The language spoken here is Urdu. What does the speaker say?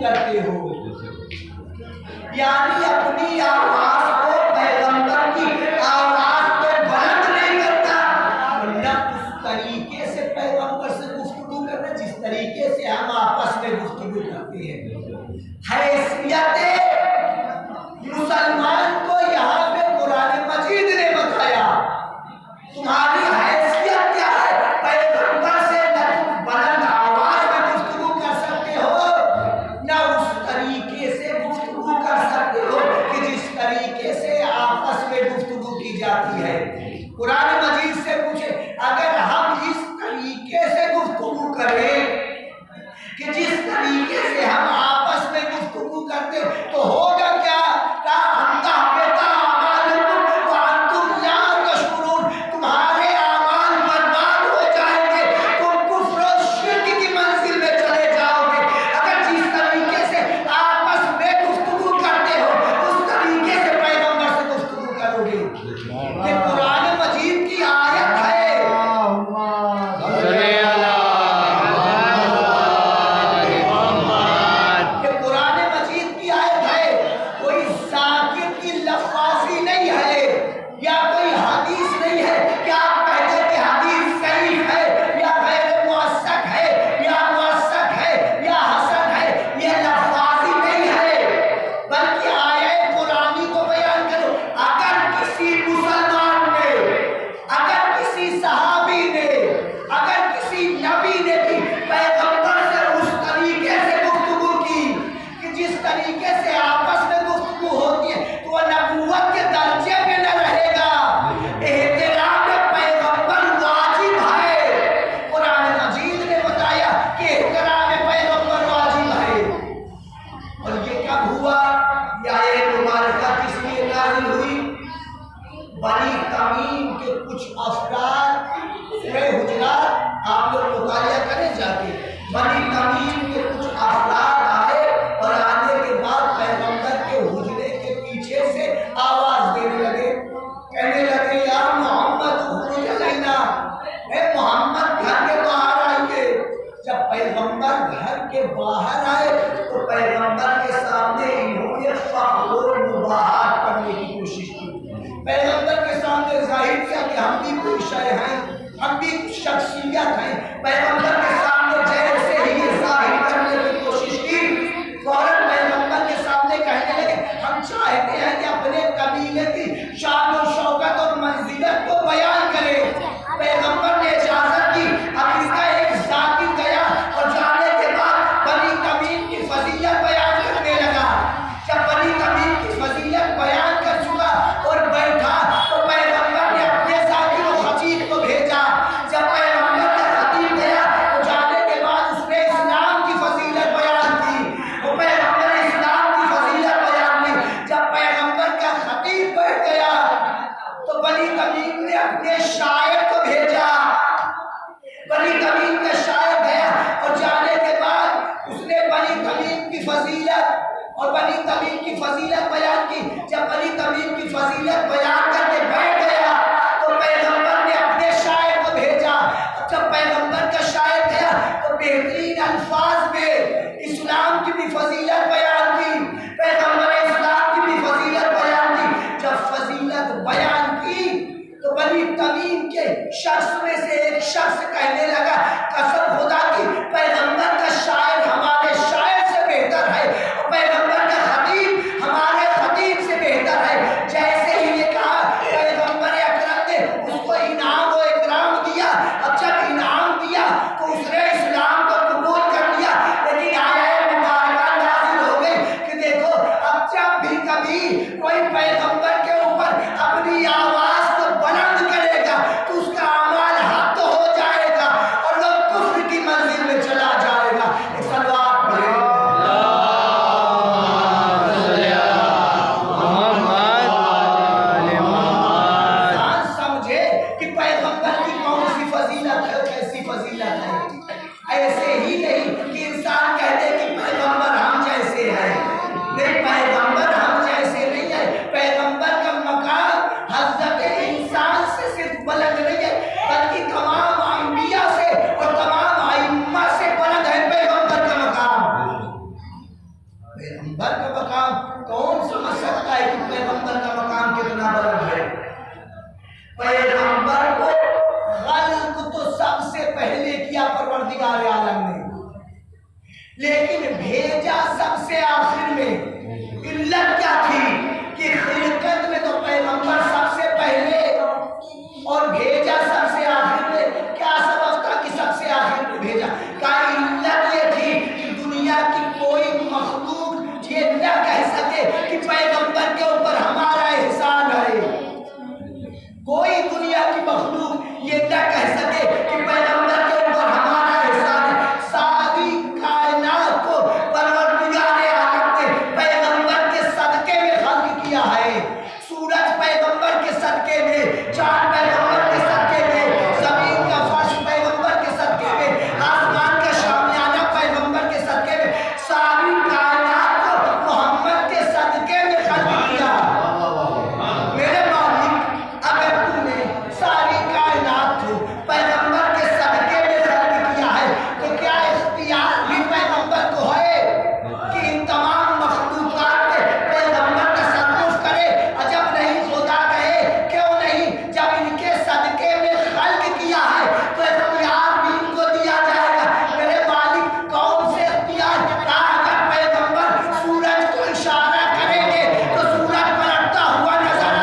کرتے ہو، یعنی اپنی آواز کو پیغمبر کی آواز پہ بلند نہیں کرتا، نہ اس طریقے سے پیغمبر سے گفتگو کرنا جس طریقے سے ہم آپس میں گفتگو کرتے ہیں۔ حیثیت مسلمان کو یہاں پہ قرآن مجید نے بتایا، تمہاری حیثیت کیا ہے؟ پیغمبر سے نہ تم بلند آواز میں گفتگو کر سکتے ہو، نہ اس طریقے سے گفتگو کر سکتے ہو کہ جس طریقے سے آپس میں گفتگو کی جاتی ہے۔ قرآن مجید سے پوچھے اگر ہم اس طریقے سے گفتگو کریں کہ جس طریقے سے ہم آپس میں گفتگو کرتے تو ہوگا کیا؟ تمہارے اعمال برباد ہو جائیں گے، تم کفر و شرک کی منزل میں چلے جاؤ گے۔ اگر جس طریقے سے آپس میں گفتگو کرتے ہو اس طریقے سے پیغمبر سے گفتگو کرو گے۔ یہ قرآن مجید کی آیت ہے۔ بنی تمیم کے کچھ افراد سورہ حجرات آپ لوگ مطالعہ کریں جا کے، بنی تمیم کے کچھ افراد آئے اور آنے کے بعد پیغمبر کے حجرے کے پیچھے سے آواز دینے لگے، کہنے لگے یا محمد اخرج علینا، اے محمد گھر کے باہر آئیے۔ جب پیغمبر گھر کے باہر آئے تو پیغمبر کے سامنے انہوں نے فخر و مباحات کرنے کی کوشش کی۔ پیغمبر کے سامنے ظاہر کیا کہ ہم بھی کوئی شے ہیں، ہم بھی شخصیت ہیں۔ پیغمبر کے سامنے جیسے ہی یہ ظاہر کرنے کی کوشش کی، فوراً پیغمبر کے سامنے کہنے لگے ہم چاہتے ہیں کہ اپنے قبیلے کی شان و شوکت اور منزلت کو بیان کریں۔ پیغمبر نے اجازت دی، اب اس کا ایک ذاتی گیا اور جانے کے بعد بنی تمیم کی فضیلت بیان کرنے لگا۔ جب بنی تمیم کی فضیلت بیان کر چکا اور بیٹھا تو پیغمبر نے اپنے ذاتی و خطیب کو بھیجا۔ جب پیغمبر کا خطیب گیا تو جانے کے بعد اس نے اسلام کی فضیلت بیان کی، وہ پیغمبر نے اسلام کی فضیلت بیان کی۔ جب پیغمبر کا خطیب بیٹھ گیا تو بنی تمیم نے اپنے شاعر کو بھیجا۔ بنی تمیم کا شاعر گیا اور جانے کے بعد اس نے بنی تمیم کی فضیلت اور بنی تمیم کی فضیلت بیان کی۔ جب بنی تمیم کی فضیلت بیان کر کے بیٹھ گیا تو پیغمبر نے اپنے شاعر کو بھیجا۔ جب پیغمبر کا شاعر گیا تو بہترین الفاظ میں اسلام کی بھی فضیلت بیان کی، پیغمبر نے اسلام کی بھی فضیلت بیان کی۔ جب فضیلت بیان کی تو بنی تمیم کے شخص میں سے ایک شخص کہنے لگا قسم خدا کی پیغمبر کا شاعر ہمارے شاعر سے بہتر ہے، پیغمبر کا خطیب ہمارے خطیب سے بہتر ہے۔ جیسے ہی یہ کہا بھر کے